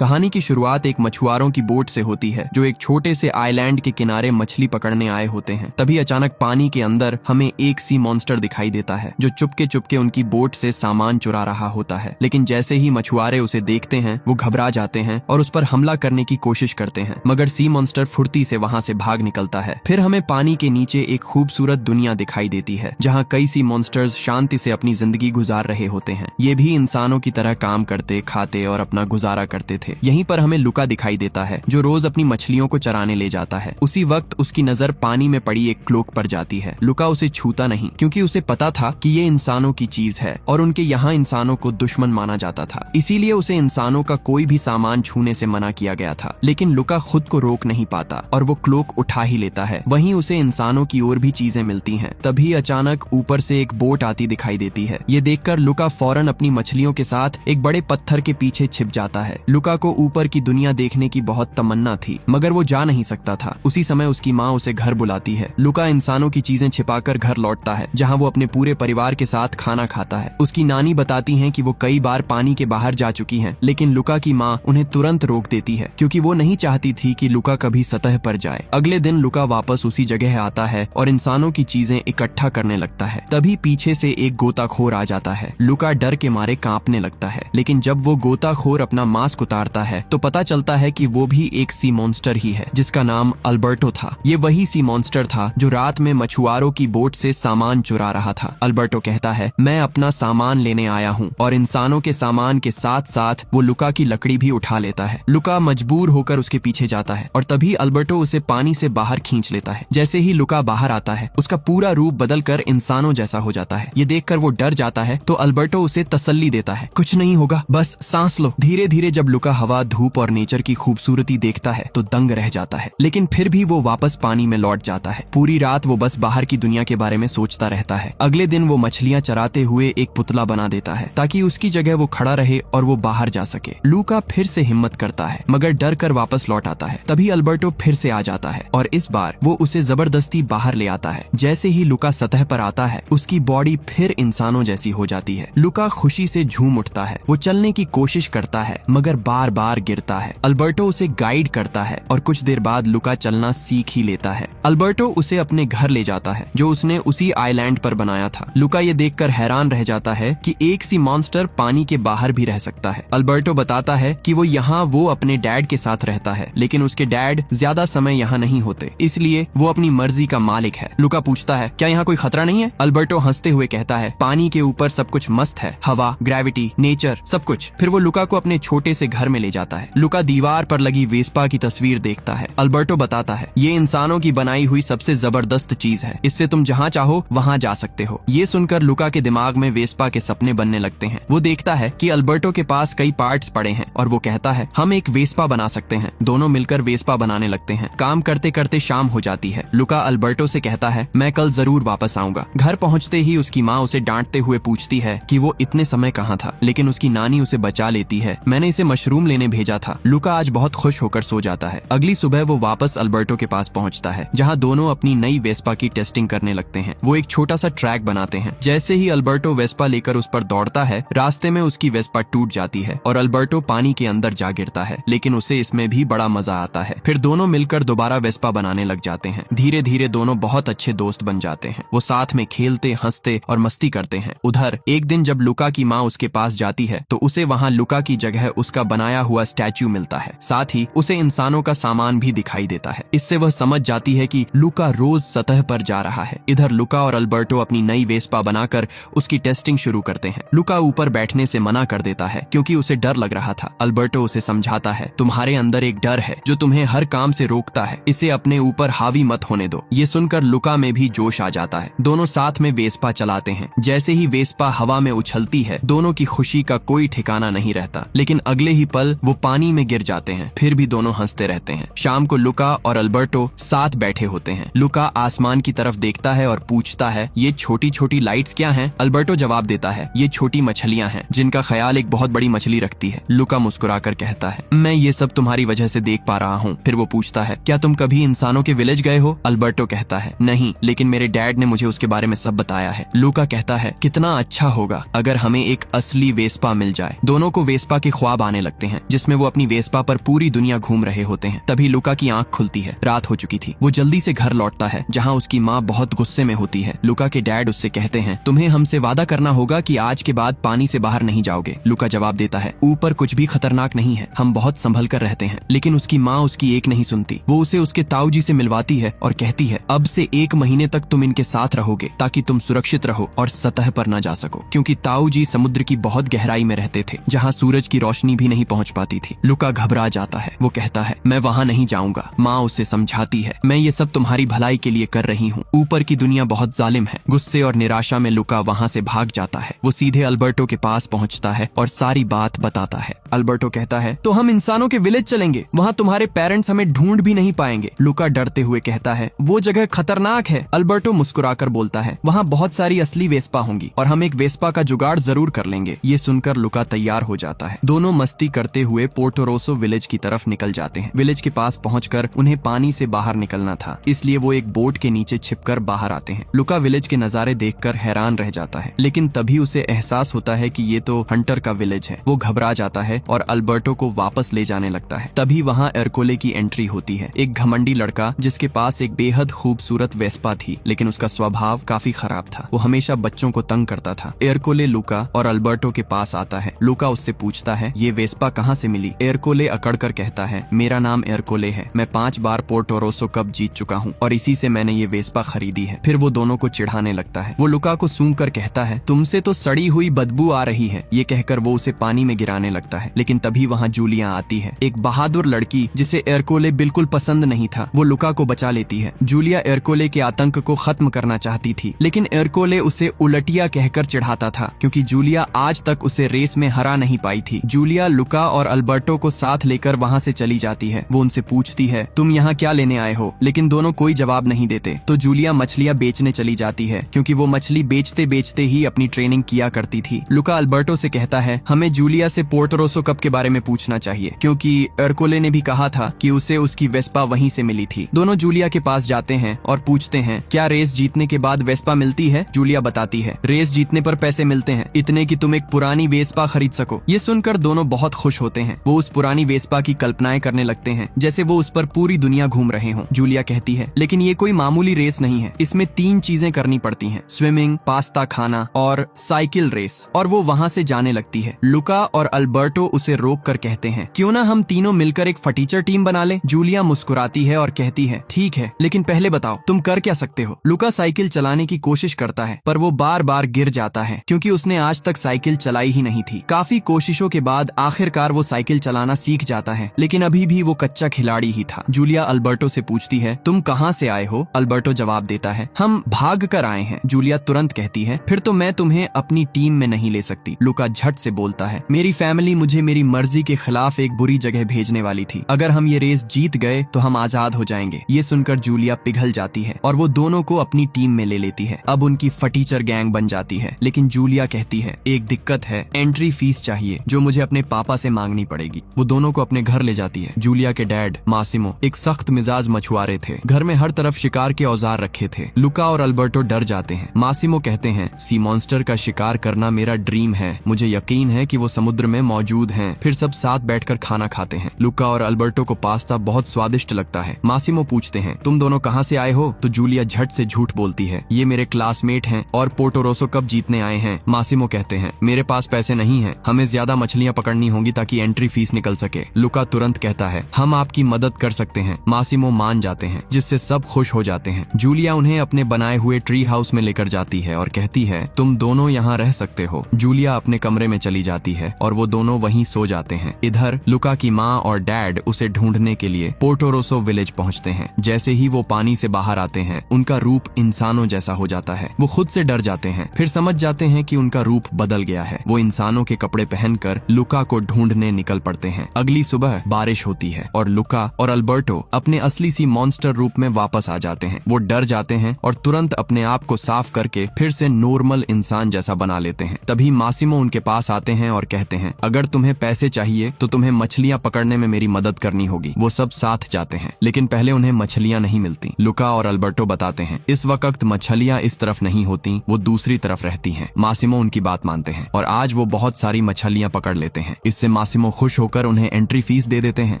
कहानी की शुरुआत एक मछुआरों की बोट से होती है जो एक छोटे से आइलैंड के किनारे मछली पकड़ने आए होते हैं। तभी अचानक पानी के अंदर हमें एक सी मॉन्स्टर दिखाई देता है जो चुपके चुपके उनकी बोट से सामान चुरा रहा होता है। लेकिन जैसे ही मछुआरे उसे देखते हैं वो घबरा जाते हैं और उस पर हमला करने की कोशिश करते हैं, मगर सी मॉन्स्टर फुर्ती से वहां से भाग निकलता है। फिर हमें पानी के नीचे एक खूबसूरत दुनिया दिखाई देती है जहाँ कई सी मॉन्स्टर्स शांति से अपनी जिंदगी गुजार रहे होते हैं। ये भी इंसानों की तरह काम करते, खाते और अपना गुजारा करते थे। यहीं पर हमें लुका दिखाई देता है जो रोज अपनी मछलियों को चराने ले जाता है। उसी वक्त उसकी नजर पानी में पड़ी एक क्लोक पर जाती है। लुका उसे छूता नहीं क्योंकि उसे पता था कि ये इंसानों की चीज है और उनके यहाँ इंसानों को दुश्मन माना जाता था, इसीलिए उसे इंसानों का कोई भी सामान छूने से मना किया गया था। लेकिन लुका खुद को रोक नहीं पाता और वो क्लोक उठा ही लेता है। वहीं उसे इंसानों की और भी चीजें मिलती हैं। तभी अचानक ऊपर से एक बोट आती दिखाई देती है। ये देखकर लुका फौरन अपनी मछलियों के साथ एक बड़े पत्थर के पीछे छिप जाता है। लुका को ऊपर की दुनिया देखने की बहुत तमन्ना थी मगर वो जा नहीं सकता था। उसी समय उसकी माँ उसे घर बुलाती है। लुका इंसानों की चीजें छिपाकर घर लौटता है जहाँ वो अपने पूरे परिवार के साथ खाना खाता है। उसकी नानी बताती हैं कि वो कई बार पानी के बाहर जा चुकी हैं, लेकिन लुका की माँ उन्हें तुरंत रोक देती है क्योंकि वो नहीं चाहती थी कि लुका कभी सतह पर जाए। अगले दिन लुका वापस उसी जगह आता है और इंसानों की चीजें इकट्ठा करने लगता है। तभी पीछे से एक गोताखोर आ जाता है। लुका डर के मारे कांपने लगता है, लेकिन जब वो गोताखोर अपना मास्क उतारता है तो पता चलता है कि वो भी एक सी मॉन्स्टर ही है जिसका नाम अल्बर्टो था। ये वही सी मॉन्स्टर था जो रात में मछुआरों की बोट से सामान चुरा रहा था। अल्बर्टो कहता है, मैं अपना सामान लेने आया हूँ, और इंसानों के सामान के साथ साथ वो लुका की लकड़ी भी उठा लेता है। लुका मजबूर होकर उसके पीछे जाता है और तभी अल्बर्टो उसे पानी से बाहर खींच लेता है। जैसे ही लुका बाहर आता है उसका पूरा रूप बदलकर इंसानों जैसा हो जाता है। ये देखकर वो डर जाता है तो अल्बर्टो उसे तसल्ली देता है, कुछ नहीं होगा, बस सांस लो। धीरे धीरे जब लुका हवा, धूप और नेचर की खूबसूरती देखता है तो दंग रह जाता है, लेकिन फिर भी वो वापस पानी में लौट जाता है। पूरी रात वो बस बाहर की दुनिया के बारे में सोचता रहता है। अगले दिन वो मछलियां चराते हुए एक पुतला बना देता है ताकि उसकी जगह वो खड़ा रहे और वो बाहर जा सके। लुका फिर से हिम्मत करता है मगर डर कर वापस लौट आता है। तभी अल्बर्टो फिर से आ जाता है और इस बार वो उसे जबरदस्ती बाहर ले आता है। जैसे ही लुका सतह पर आता है उसकी बॉडी फिर इंसानों जैसी हो जाती है। लुका खुशी से झूम उठता है। वो चलने की कोशिश करता है मगर बार बार गिरता है। अल्बर्टो उसे गाइड करता है और कुछ देर बाद लुका चलना सीख ही लेता है। अल्बर्टो उसे अपने घर ले जाता है जो उसने उसी आइलैंड पर बनाया था। लुका ये देखकर हैरान रह जाता है कि एक सी मॉन्स्टर पानी के बाहर भी रह सकता है। अल्बर्टो बताता है कि वो अपने डैड के साथ रहता है, लेकिन उसके डैड ज्यादा समय यहाँ नहीं होते, इसलिए वो अपनी मर्जी का मालिक है। लुका पूछता है, क्या यहाँ कोई खतरा नहीं है? अल्बर्टो हंसते हुए कहता है, पानी के ऊपर सब कुछ मस्त है, हवा, ग्रेविटी, नेचर, सब कुछ। फिर वो लुका को अपने छोटे से घर में ले जाता है। लुका दीवार पर लगी वेस्पा की तस्वीर देखता है। अल्बर्टो बताता है, ये इंसानों की बनाई हुई सबसे जबरदस्त चीज है, इससे तुम जहाँ चाहो वहाँ जा सकते हो। ये सुनकर लुका के दिमाग में वेस्पा के सपने बनने लगते हैं। वो देखता है कि अल्बर्टो के पास कई पार्ट्स पड़े हैं और वो कहता है, हम एक वेस्पा बना सकते हैं। दोनों मिलकर वेस्पा बनाने लगते हैं। काम करते करते शाम हो जाती है। लुका अल्बर्टो से कहता है, मैं कल जरूर वापस आऊंगा। घर पहुंचते ही उसकी माँ उसे डांटते हुए पूछती है कि वो इतने समय कहाँ था, लेकिन उसकी नानी उसे बचा लेती है, मैंने इसे मशरूम लेने भेजा था। लुका आज बहुत खुश होकर सो जाता है। अगली सुबह वो वापस अल्बर्टो के पास पहुंचता है जहां दोनों अपनी नई वेस्पा की टेस्टिंग करने लगते हैं। वो एक छोटा सा ट्रैक बनाते हैं। जैसे ही अल्बर्टो वेस्पा लेकर उस पर दौड़ता है, रास्ते में उसकी वेस्पा टूट जाती है और अल्बर्टो पानी के अंदर जा गिरता है, लेकिन उसे इसमें भी बड़ा मजा आता है। फिर दोनों मिलकर दोबारा वेस्पा बनाने लग जाते हैं। धीरे धीरे दोनों बहुत अच्छे दोस्त बन जाते हैं। वो साथ में खेलते, हंसते और मस्ती करते हैं। उधर एक दिन जब लुका की माँ उसके पास जाती है तो उसे वहाँ लुका की जगह उसका बनाया हुआ स्टैच्यू मिलता है। साथ ही उसे इंसानों का सामान भी दिखाई देता है। इससे वह समझ जाती है कि लुका रोज सतह पर जा रहा है। इधर लुका और अल्बर्टो अपनी नई वेस्पा बनाकर उसकी टेस्टिंग शुरू करते हैं। लुका ऊपर बैठने से मना कर देता है क्योंकि उसे डर लग रहा था। अल्बर्टो उसे समझाता है, तुम्हारे अंदर एक डर है जो तुम्हें हर काम से रोकता है, इसे अपने ऊपर हावी मत होने दो। ये सुनकर लुका में भी जोश आ जाता है। दोनों साथ में वेस्पा चलाते हैं। जैसे ही वेस्पा हवा में उछलती है, दोनों की खुशी का कोई ठिकाना नहीं रहता, लेकिन अगले ही पल वो पानी में गिर जाते हैं। फिर भी दोनों हंसते रहते हैं। शाम को लुका और अल्बर्टो साथ बैठे होते हैं। लुका आसमान की तरफ देखता है और पूछता है, ये छोटी छोटी लाइट्स क्या हैं? अल्बर्टो जवाब देता है, ये छोटी मछलियां हैं जिनका ख्याल एक बहुत बड़ी मछली रखती है। लुका मुस्कुराकर कहता है, मैं ये सब तुम्हारी वजह से देख पा रहा हूँ। फिर वो पूछता है, क्या तुम कभी इंसानों के विलेज गए हो? अल्बर्टो कहता है, नहीं, लेकिन मेरे डैड ने मुझे उसके बारे में सब बताया है। लुका कहता है, कितना अच्छा होगा अगर हमें एक असली वेस्पा मिल जाए। दोनों को वेस्पा के ख्वाब आने लगते करते हैं जिसमें वो अपनी वेस्पा पर पूरी दुनिया घूम रहे होते हैं। तभी लुका की आंख खुलती है। रात हो चुकी थी। वो जल्दी से घर लौटता है जहाँ उसकी माँ बहुत गुस्से में होती है। लुका के डैड उससे कहते हैं तुम्हें हमसे वादा करना होगा कि आज के बाद पानी से बाहर नहीं जाओगे। लुका जवाब देता है ऊपर कुछ भी खतरनाक नहीं है, हम बहुत संभल कर रहते हैं। लेकिन उसकी माँ उसकी एक नहीं सुनती। वो उसे उसके ताऊ जी से मिलवाती है और कहती है अब से 1 महीने तक तुम इनके साथ रहोगे ताकि तुम सुरक्षित रहो और सतह पर न जा सको, क्योंकि ताऊ जी समुद्र की बहुत गहराई में रहते थे जहाँ सूरज की रोशनी भी नहीं पहुँच पाती थी। लुका घबरा जाता है। वो कहता है मैं वहाँ नहीं जाऊंगा। माँ उसे समझाती है मैं ये सब तुम्हारी भलाई के लिए कर रही हूँ। ऊपर की दुनिया बहुत जालिम है। गुस्से और निराशा में लुका वहाँ से भाग जाता है। वो सीधे अल्बर्टो के पास पहुँचता है और सारी बात बताता है। अल्बर्टो कहता है तो हम इंसानों के विलेज चलेंगे, वहाँ तुम्हारे पेरेंट्स हमें ढूंढ भी नहीं पाएंगे। लुका डरते हुए कहता है वो जगह खतरनाक है। अल्बर्टो मुस्कुराकर बोलता है वहाँ बहुत सारी असली वेस्पा होंगी और हम एक वेस्पा का जुगाड़ जरूर कर लेंगे। ये सुनकर लुका तैयार हो जाता है। दोनों मस्ती करते हुए पोर्टोरोसो विलेज की तरफ निकल जाते हैं। विलेज के पास पहुंचकर उन्हें पानी से बाहर निकलना था, इसलिए वो एक बोट के नीचे छिपकर बाहर आते हैं। लुका विलेज के नजारे देखकर हैरान रह जाता है, लेकिन तभी उसे एहसास होता है कि ये तो हंटर का विलेज है। वो घबरा जाता है और अल्बर्टो को वापस ले जाने लगता है। तभी वहाँ एरकोले की एंट्री होती है, एक घमंडी लड़का जिसके पास एक बेहद खूबसूरत वेस्पा थी, लेकिन उसका स्वभाव काफी खराब था। वो हमेशा बच्चों को तंग करता था। एरकोले लुका और अल्बर्टो के पास आता है। लुका उससे पूछता है ये वेस्पा कहाँ से मिली। एरकोले अकड़कर कहता है मेरा नाम एरकोले है, मैं 5 बार पोर्टोरोसो कप जीत चुका हूँ और इसी से मैंने ये वेस्पा खरीदी है। फिर वो दोनों को चिढ़ाने लगता है। वो लुका को सूंघ कर कहता है तुमसे तो सड़ी हुई बदबू आ रही है। ये कहकर वो उसे पानी में गिराने लगता है, लेकिन तभी वहाँ जूलिया आती है, एक बहादुर लड़की जिसे एरकोले बिल्कुल पसंद नहीं था। वो लुका को बचा लेती है। जूलिया एरकोले के आतंक को खत्म करना चाहती थी, लेकिन एरकोले उसे उलटिया कहकर चिढ़ाता था, क्योंकि जूलिया आज तक उसे रेस में हरा नहीं पाई थी। जूलिया लुका और अल्बर्टो को साथ लेकर वहाँ से चली जाती है। वो उनसे पूछती है तुम यहाँ क्या लेने आए हो, लेकिन दोनों कोई जवाब नहीं देते। तो जूलिया मछलियाँ बेचने चली जाती है, क्योंकि वो मछली बेचते बेचते ही अपनी ट्रेनिंग किया करती थी। लुका अल्बर्टो से कहता है हमें जूलिया से पोर्टोरोसो कप के बारे में पूछना चाहिए, क्योंकि एरकोले ने भी कहा था कि उसे उसकी वेस्पा वहीं से मिली थी। दोनों जूलिया के पास जाते हैं और पूछते हैं क्या रेस जीतने के बाद वेस्पा मिलती है। जूलिया बताती है रेस जीतने पर पैसे मिलते हैं, इतने कि तुम एक पुरानी वेस्पा खरीद सको। ये सुनकर दोनों बहुत खुश होते हैं। वो उस पुरानी वेस्पा की कल्पनाएं करने लगते हैं जैसे वो उस पर पूरी दुनिया घूम रहे हों। जूलिया कहती है लेकिन ये कोई मामूली रेस नहीं है, इसमें 3 चीजें करनी पड़ती हैं, स्विमिंग, पास्ता खाना और साइकिल रेस। और वो वहाँ से जाने लगती है। लुका और अल्बर्टो उसे रोक कर कहते हैं क्यों ना हम तीनों मिलकर एक फटीचर टीम बना ले। जूलिया मुस्कुराती है और कहती है ठीक है, लेकिन पहले बताओ तुम कर क्या सकते हो। लुका साइकिल चलाने की कोशिश करता है, पर वो बार बार गिर जाता है, क्योंकि उसने आज तक साइकिल चलाई ही नहीं थी। काफी कोशिशों के बाद आखिरकार वो साइकिल चलाना सीख जाता है, लेकिन अभी भी वो कच्चा खिलाड़ी ही था। जूलिया अल्बर्टो से पूछती है तुम कहाँ से आए हो। अल्बर्टो जवाब देता है हम भाग कर आए हैं। जूलिया तुरंत कहती है फिर तो मैं तुम्हें अपनी टीम में नहीं ले सकती। लुका झट से बोलता है मेरी फैमिली मुझे मेरी मर्जी के खिलाफ एक बुरी जगह भेजने वाली थी। अगर हम ये रेस जीत गए तो हम आजाद हो जाएंगे। ये सुनकर जूलिया पिघल जाती है और वो दोनों को अपनी टीम में ले लेती है। अब उनकी फटीचर गैंग बन जाती है, लेकिन जूलिया कहती है एक दिक्कत है, एंट्री फीस चाहिए जो मुझे अपने पापा से मांगनी पड़ेगी। वो दोनों को अपने घर ले जाती है। जूलिया के डैड मासिमो एक सख्त मिजाज मछुआरे थे। घर में हर तरफ शिकार के औजार रखे थे। लुका और अल्बर्टो डर जाते हैं। मासिमो कहते हैं सी मॉन्स्टर का शिकार करना मेरा ड्रीम है, मुझे यकीन है कि वो समुद्र में मौजूद हैं। फिर सब साथ बैठकर खाना खाते हैं। लुका और अल्बर्टो को पास्ता बहुत स्वादिष्ट लगता है। मासिमो पूछते हैं तुम दोनों कहाँ से आए हो। तो जूलिया झट से झूठ बोलती है ये मेरे क्लासमेट हैं और पोर्टोरोसो कप जीतने आए हैं। मासिमो कहते हैं मेरे पास पैसे नहीं है, हमें ज्यादा मछलियाँ पकड़नी होंगी ताकि एंट्री फीस निकल सके। लुका तुरंत कहता है हम आपकी मदद कर सकते हैं। मासिमो मान जाते हैं, जिससे सब खुश हो जाते हैं। जूलिया उन्हें अपने बनाए हुए ट्री हाउस में लेकर जाती है और कहती है तुम दोनों यहाँ रह सकते हो। जूलिया अपने कमरे में चली जाती है और वो दोनों वहीं सो जाते हैं। इधर लुका की माँ और डैड उसे ढूंढने के लिए पोर्टोरोसो विलेज पहुँचते हैं। जैसे ही वो पानी से बाहर आते हैं उनका रूप इंसानों जैसा हो जाता है। वो खुद से डर जाते हैं, फिर समझ जाते हैं कि उनका रूप बदल गया है। वो इंसानों के कपड़े पहनकर लुका को ढूंढने निकल पड़ते हैं। अगली सुबह बारिश होती है और लुका और अल्बर्टो अपने असली सी मॉन्स्टर रूप में वापस आ जाते हैं। वो डर जाते हैं और तुरंत अपने आप को साफ करके फिर से नॉर्मल इंसान जैसा बना लेते हैं। तभी मासिमो उनके पास आते हैं और कहते हैं अगर तुम्हें पैसे चाहिए तो तुम्हें मछलियाँ पकड़ने में मेरी मदद करनी होगी। वो सब साथ जाते हैं, लेकिन पहले उन्हें मछलियाँ नहीं मिलती। लुका और अल्बर्टो बताते हैं इस वक्त मछलियाँ इस तरफ नहीं होती, वो दूसरी तरफ रहती हैं। मासिमो उनकी बात मानते हैं और आज वो बहुत सारी मछलियाँ पकड़ लेते हैं। इससे मासिमो खुश होकर उन्हें एंट्री फीस दे देते हैं।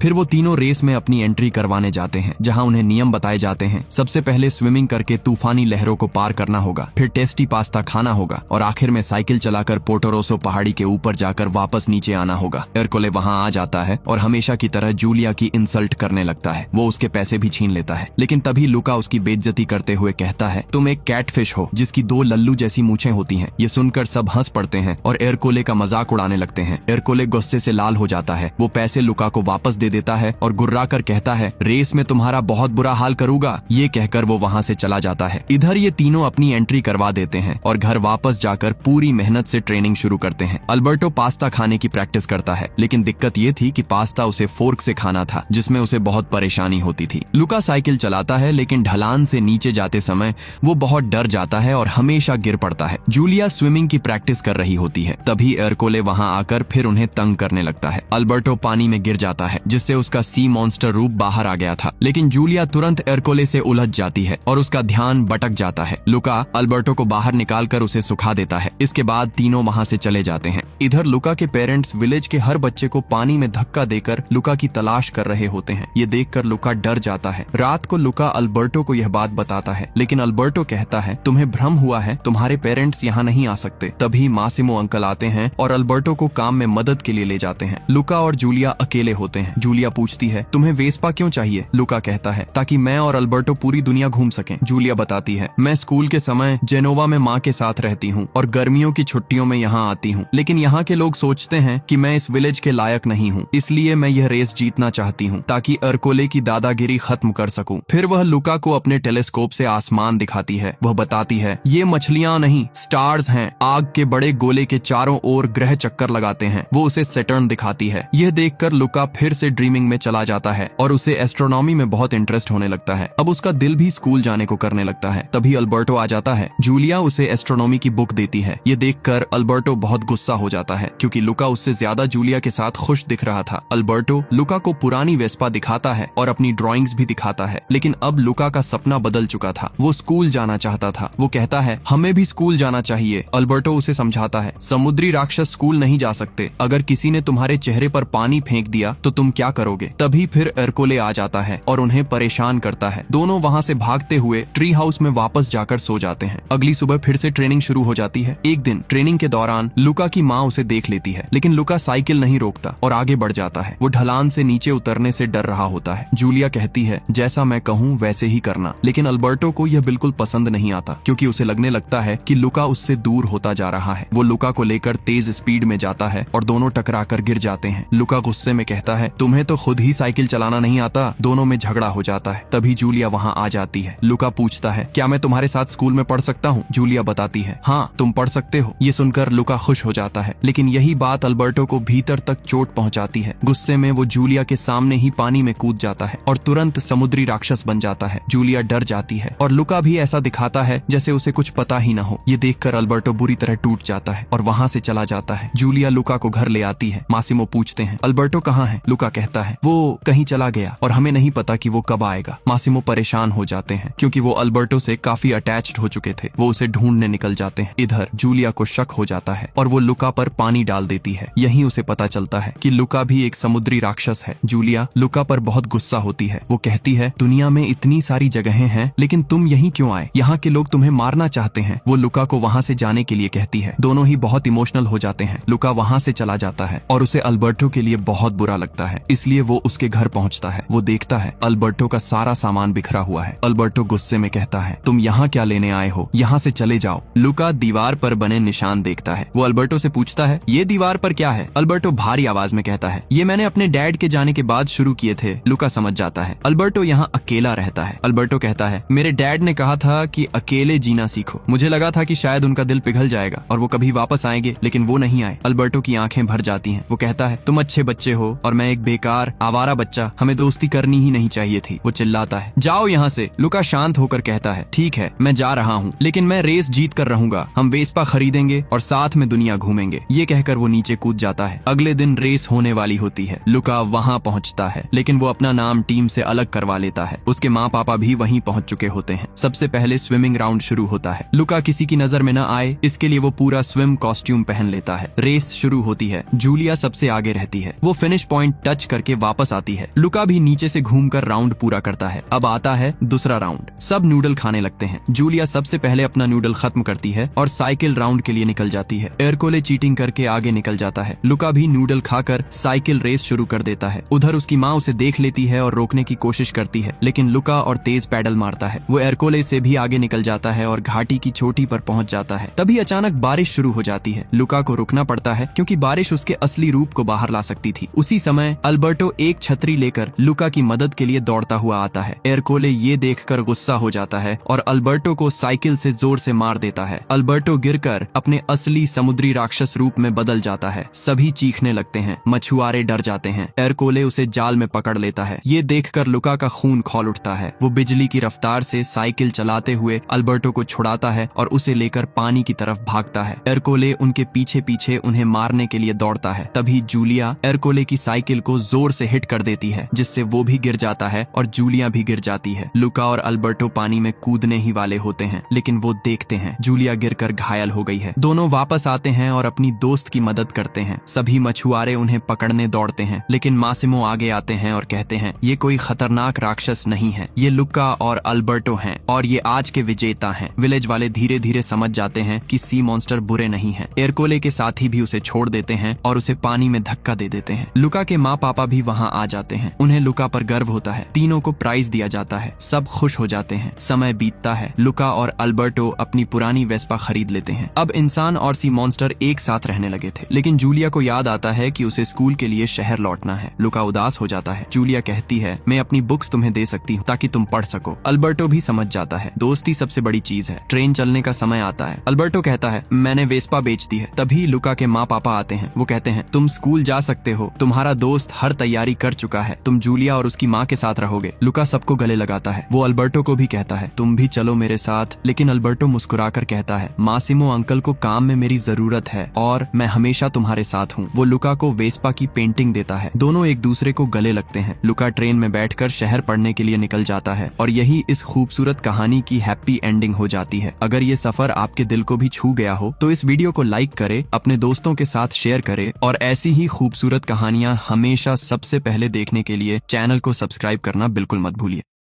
फिर वो तीनों रेस में अपनी एंट्री करवाने जाते हैं, जहां उन्हें नियम बताए जाते हैं। सबसे पहले स्विमिंग करके तूफानी लहरों को पार करना होगा, फिर टेस्टी पास्ता खाना होगा और आखिर में साइकिल चलाकर पोर्टोरोसो पहाड़ी के ऊपर जाकर वापस नीचे आना होगा। एरकोले वहां आ जाता है और हमेशा की तरह जूलिया की इंसल्ट करने लगता है। वो उसके पैसे भी छीन लेता है, लेकिन तभी लुका उसकी बेइज्जती करते हुए कहता है, तुम एक कैटफिश हो जिसकी 2 लल्लू जैसी मूछें होती हैं। ये सुनकर सब हंस पड़ते हैं और एरकोले का मजाक उड़ाने लगते हैं। एरकोले गुस्से से लाल हो जाता है। वो पैसे लुका को वापस दे देता है और गुर्रा कर कहता है, रेस में तुम्हारा बहुत बुरा हाल करूंगा। ये कहकर वो वहां से चला जाता है। इधर ये तीनों अपनी एंट्री करवा देते हैं और घर वापस जाकर पूरी मेहनत से ट्रेनिंग शुरू करते हैं। अल्बर्टो पास्ता खाने की प्रैक्टिस करता है, लेकिन दिक्कत ये थी कि पास्ता उसे फोर्क से खाना था, जिसमें उसे बहुत परेशानी होती थी। लुका साइकिल चलाता है, लेकिन ढलान से नीचे जाते समय वो बहुत डर जाता है और हमेशा गिर पड़ता है। जूलिया स्विमिंग की प्रैक्टिस कर रही होती है, तभी एरकोले वहां आकर फिर उन्हें तंग करने लगता है। अल्बर्टो पानी में गिर जाता है, जिससे उसका सी मॉन्स्टर रूप बाहर आ गया था, लेकिन जूलिया तुरंत एरकोले से उलझ जाती है और उसका ध्यान भटक जाता है। लुका अल्बर्टो को बाहर निकालकर उसे सुखा देता है। इसके बाद तीनों वहां से चले जाते हैं। इधर लुका के पेरेंट्स विलेज के हर बच्चे को पानी में धक्का देकर लुका की तलाश कर रहे होते हैं। ये देखकर लुका डर जाता है। रात को लुका अल्बर्टो को यह बात बताता है, लेकिन अल्बर्टो कहता है, तुम्हें भ्रम हुआ है, तुम्हारे पेरेंट्स यहाँ नहीं आ सकते। तभी मासिमो अंकल आते हैं और अल्बर्टो को काम में मदद के लिए ले जाते हैं। लुका और जूलिया अकेले होते हैं। जूलिया पूछती है, तुम्हें वेस्पा क्यों चाहिए? लुका कहता है, ताकि मैं और अल्बर्टो पूरी दुनिया घूम सकें। जूलिया बताती है, मैं स्कूल के समय जेनोवा में माँ के साथ रहती हूँ और गर्मियों की छुट्टियों में यहाँ आती हूँ, लेकिन यहाँ के लोग सोचते हैं कि मैं इस विलेज के लायक नहीं हूँ, इसलिए मैं यह रेस जीतना चाहती हूँ ताकि एरकोले की दादागिरी खत्म कर सकूं। फिर वह लुका को अपने टेलीस्कोप से आसमान दिखाती है। वह बताती है, ये मछलियां नहीं, स्टार्स हैं। आग के बड़े गोले के चारों ओर ग्रह चक्कर लगाते हैं। वो उसे सैटर्न दिखाती है। यह देखकर लुका फिर से ड्रीमिंग में चला जाता है और उसे एस्ट्रोनॉमी में बहुत इंटरेस्ट होने लगता है। अब उसका दिल भी स्कूल जाने को करने लगता है। तभी अल्बर्टो आ जाता है। जूलिया उसे एस्ट्रोनॉमी की बुक देती है। ये देखकर अल्बर्टो बहुत गुस्सा हो जाता है, क्योंकि लुका उससे ज्यादा जूलिया के साथ खुश दिख रहा था। अल्बर्टो लुका को पुरानी वेस्पा दिखाता है और अपनी ड्राइंग्स भी दिखाता है, लेकिन अब लुका का सपना बदल चुका था। वो स्कूल जाना चाहता था। वो कहता है, हमें भी स्कूल जाना चाहिए। अल्बर्टो उसे समझाता है, समुद्री राक्षस स्कूल नहीं जा सकते। अगर किसी ने तुम्हारे चेहरे पर पानी फेंक दिया तो तुम क्या करोगे? तभी फिर एरकोले आ जाता है और उन्हें परेशान करता है। दोनों वहां से भागते हुए ट्री हाउस में वापस जाकर सो जाते हैं। अगली सुबह फिर से ट्रेनिंग शुरू हो जाती है। एक दिन ट्रेनिंग के दौरान लुका की माँ उसे देख लेती है, लेकिन लुका साइकिल नहीं रोकता और आगे बढ़ जाता है। वो ढलान से नीचे उतरने से डर रहा होता है। जूलिया कहती है, जैसा मैं कहूँ वैसे ही करना, लेकिन अल्बर्टो को यह बिल्कुल पसंद नहीं आता, क्योंकि उसे लगने लगता है कि लुका उससे दूर होता जा रहा है। वो लुका को लेकर तेज स्पीड में जाता है और दोनों टकराकर गिर जाते हैं। लुका गुस्से में कहता है, तुम्हें तो खुद ही साइकिल चलाना नहीं आता। दोनों में झगड़ा हो जाता है। तभी जूलिया वहाँ आ जाती है। लुका पूछता है, क्या मैं तुम्हारे साथ स्कूल में पढ़ सकता हूँ? जूलिया बताती है, हाँ तुम पढ़ सकते हो। ये सुनकर लुका खुश हो जाता है, लेकिन यही बात अल्बर्टो को भीतर तक चोट पहुंचाती है। गुस्से में वो जूलिया के सामने ही पानी में कूद जाता है और तुरंत समुद्री राक्षस बन जाता है। जूलिया डर जाती है और लुका भी ऐसा दिखाता है जैसे उसे कुछ पता ही न हो। ये देखकर अल्बर्टो बुरी तरह टूट जाता है और वहाँ से चला जाता है। जूलिया लुका को घर ले आती है। मासिमो पूछते हैं, अल्बर्टो कहाँ है? लुका कहता है, वो कहीं चला गया और हमें नहीं पता कि वो कब आएगा। मासिमो परेशान हो जाते हैं, क्योंकि वो अल्बर्टो से काफी अटैच्ड हो चुके थे। वो उसे ढूंढने निकल जाते हैं। इधर जूलिया को शक हो जाता है और वो लुका पर पानी डाल देती है। यहीं उसे पता चलता है कि लुका भी एक समुद्री राक्षस है। जूलिया लुका पर बहुत गुस्सा होती है। वो कहती है, दुनिया में इतनी सारी जगहें हैं, लेकिन तुम यहीं क्यों आए? यहाँ के लोग तुम्हें मारना चाहते हैं। वो लुका को वहाँ से जाने के लिए कहती है। दोनों ही बहुत इमोशनल हो जाते हैं। लुका वहाँ से चला जाता है और उसे अल्बर्टो के लिए बहुत बुरा लगता है, इसलिए वो उसके घर पहुँचता है। वो देखता है अल्बर्टो का सारा सामान बिखरा हुआ है। अल्बर्टो गुस्से में कहता है, तुम यहाँ क्या लेने आए हो? यहाँ से चले जाओ। लुका दीवार पर बने निशान देखता है। वो अल्बर्टो से पूछता है, ये दीवार पर क्या है? अल्बर्टो भारी आवाज में कहता है, ये मैंने अपने डैड के जाने के बाद शुरू किए थे। लुका समझ जाता है अल्बर्टो यहाँ अकेला रहता है। अल्बर्टो कहता है, मेरे डैड ने कहा था कि अकेले जीना सीखो। मुझे लगा था कि शायद उनका दिल पिघल जाएगा और वो कभी वापस आएंगे, लेकिन वो नहीं आए। अल्बर्टो की आंखें भर जाती हैं। वो कहता है, तुम अच्छे बच्चे हो और मैं एक बेकार आवारा बच्चा। हमें दोस्ती करनी ही नहीं चाहिए थी। वो चिल्लाता है, जाओ यहाँ से। लुका शांत होकर कहता है, ठीक है मैं जा रहा हूँ, लेकिन मैं रेस जीत कर रहूंगा। हम वेस्पा खरीदेंगे और साथ में दुनिया घूमेंगे। ये कहकर वो नीचे कूद जाता है। अगले दिन रेस होने वाली होती है। लुका वहाँ पहुँचता है, लेकिन वो अपना नाम टीम से अलग करवा लेता है। उसके माँ पापा भी वहीं पहुँच चुके होते हैं। सबसे पहले स्विमिंग राउंड शुरू होता है। लुका किसी की नजर में न आए, इसके लिए वो पूरा स्विम कॉस्ट्यूम पहन लेता है। रेस शुरू होती है। जूलिया सबसे आगे रहती है। वो फिनिश पॉइंट टच करके वापस आती है। लुका भी नीचे से घूमकर राउंड पूरा करता है। अब आता है दूसरा राउंड। सब नूडल खाने लगते हैं। जूलिया सबसे पहले अपना नूडल खत्म करती है और साइकिल राउंड के लिए निकल जाती है। एरकोले चीटिंग करके आगे निकल जाता है। लुका भी नूडल खाकर साइकिल रेस शुरू कर देता है। उधर उसकी माँ उसे देख लेती है और रोकने की कोशिश करती है, लेकिन लुका और तेज पैडल मारता है। वो एरकोले से भी आगे निकल जाता है और घाटी की चोटी पर पहुंच जाता है। तभी अचानक बारिश शुरू हो जाती है। लुका को रुकना पड़ता है क्योंकि बारिश उसके असली रूप को बाहर ला सकती थी। उसी समय अल्बर्टो एक छतरी लेकर लुका की मदद के लिए दौड़ता हुआ आता है। एरकोले ये देखकर गुस्सा हो जाता है और अल्बर्टो को साइकिल से जोर से मार देता है। अल्बर्टो गिरकर अपने असली समुद्री राक्षस रूप में बदल जाता है। सभी चीखने लगते हैं। मछुआरे डर जाते हैं। एरकोले उसे जाल में पकड़ लेता है। ये देखकर लुका का खून खौल उठता है। वो बिजली की रफ्तार से साइकिल चलाते हुए अल्बर्टो को छुड़ाता है और उसे लेकर पानी की तरफ भागता है। एरकोले उनके पीछे पीछे उन्हें मारने के लिए दौड़ता है। तभी जूलिया एरकोले की साइकिल को जोर से हिट कर देती है, जिससे वो भी गिर जाता है और जूलिया भी गिर जाती है। लुका और अल्बर्टो पानी में कूदने ही वाले होते हैं, लेकिन वो देखते हैं जूलिया गिरकर घायल हो गई है। दोनों वापस आते हैं और अपनी दोस्त की मदद करते हैं। सभी मछुआरे उन्हें पकड़ने दौड़ते हैं, लेकिन मासिमो आगे आते हैं और कहते हैं ये कोई खतरनाक राक्षस नहीं है, ये लुका और अल्बर्टो हैं और ये आज के विजेता हैं। विलेज वाले धीरे धीरे समझ जाते हैं कि सी मॉन्स्टर बुरे नहीं हैं। एरकोले के साथी भी उसे छोड़ देते हैं और उसे पानी में धक्का दे देते हैं। लुका के माँ पापा भी वहाँ आ जाते हैं। उन्हें लुका पर गर्व होता है। तीनों को प्राइज दिया जाता है। सब खुश हो जाते हैं। समय बीतता है। लुका और अल्बर्टो अपनी पुरानी वेस्पा खरीद लेते हैं। अब इंसान और सी मॉन्स्टर एक साथ रहने लगे थे, लेकिन जूलिया को याद आता है कि उसे स्कूल के लिए शहर लौटना है। लुका उदास हो जाता है। जूलिया कहती है मैं अपनी बुक्स तुम्हें दे सकती हूँ ताकि तुम पढ़ सको। अल्बर्टो भी समझ जाता है दोस्ती सबसे बड़ी चीज है। ट्रेन चलने का समय आता है। अल्बर्टो कहता है मैंने वेस्पा बेच दी है। तभी लुका के माँ पापा आते हैं। वो कहते हैं तुम स्कूल जा सकते हो, तुम्हारा दोस्त हर तैयारी कर चुका है, तुम जूलिया और उसकी माँ के साथ रहोगे। लुका सबको गले लगाता है। वो अल्बर्टो को भी कहता है तुम भी चलो मेरे साथ, लेकिन अल्बर्टो मुस्कुराकर कहता है मासिमो अंकल को काम में मेरी जरूरत है और मैं हमेशा तुम्हारे साथ हूँ। वो लुका को वेस्पा की पेंटिंग देता है। दोनों एक दूसरे को गले लगते हैं। लुका ट्रेन में बैठकर शहर पढ़ने के लिए निकल जाता है और यही इस खूबसूरत कहानी की हैप्पी एंडिंग हो जाती है। अगर ये सफर आपके दिल को भी छू गया हो तो इस वीडियो को लाइक करें, अपने दोस्तों के साथ शेयर करें और ऐसी ही खूबसूरत कहानियां हमेशा सबसे पहले देखने के लिए चैनल को सब्सक्राइब करना बिल्कुल मत भूलिए।